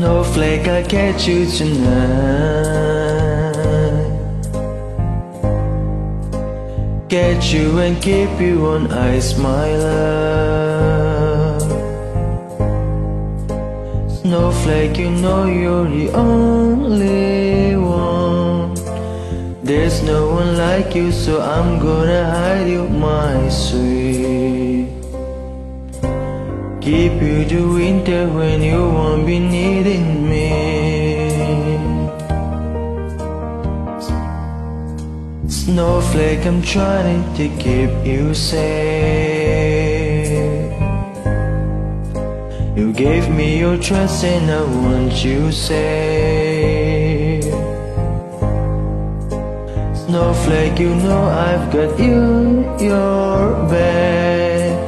Snowflake, I'll catch you tonight. Catch you and keep you on ice, my love. Snowflake, you know you're the only one. There's no one like you, so I'm gonna hide you, my sweet. Keep you the winter when you won't be needing me. Snowflake, I'm trying to keep you safe. You gave me your trust and I want you safe. Snowflake, you know I've got you, your back.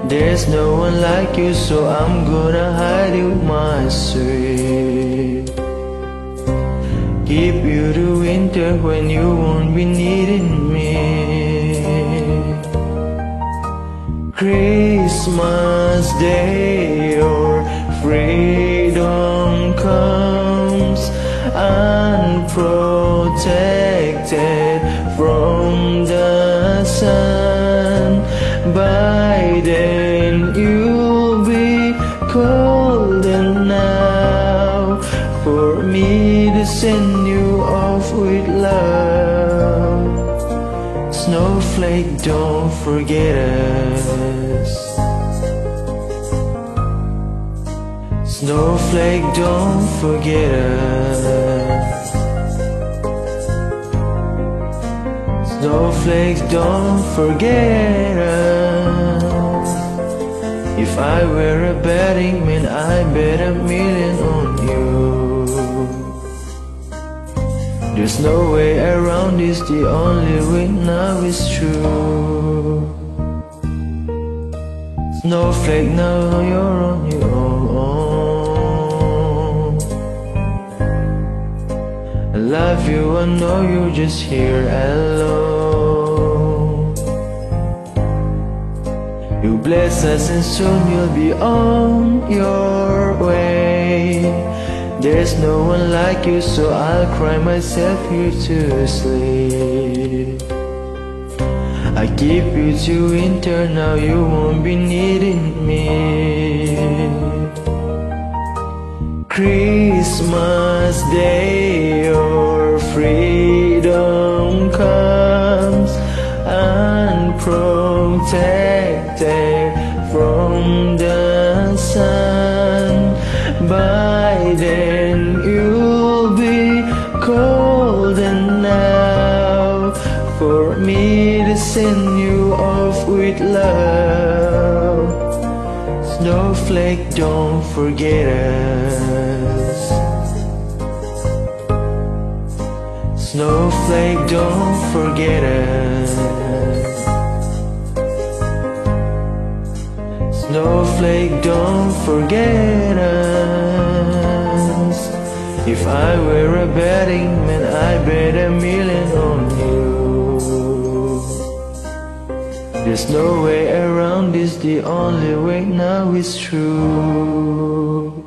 There's no one like you, so I'm gonna hide you, my sweet. Keep you the winter when you won't be needing me. Christmas Day, your freedom comes unprotected from the sun. By then you'll be cold enough for me to send you off with love. Snowflake, don't forget us. Snowflake, don't forget us. Snowflakes, don't forget us. If I were a betting man, I'd bet $1 million on you. There's no way around this, the only way now is true. Snowflake, now you're on your own. I love you, I know you're just here alone. You bless us and soon you'll be on your way. There's no one like you, so I'll cry myself here to sleep. I keep you to winter, now you won't be needing me. Christmas Day, your freedom comes unprotected from the sun. By then you'll be cold enough for me to send you off with love. Snowflake, don't forget us. Snowflake, don't forget us. Snowflake, don't forget us. If I were a betting man, I'd bet $1 million on you. There's no way around this, the only way now is true.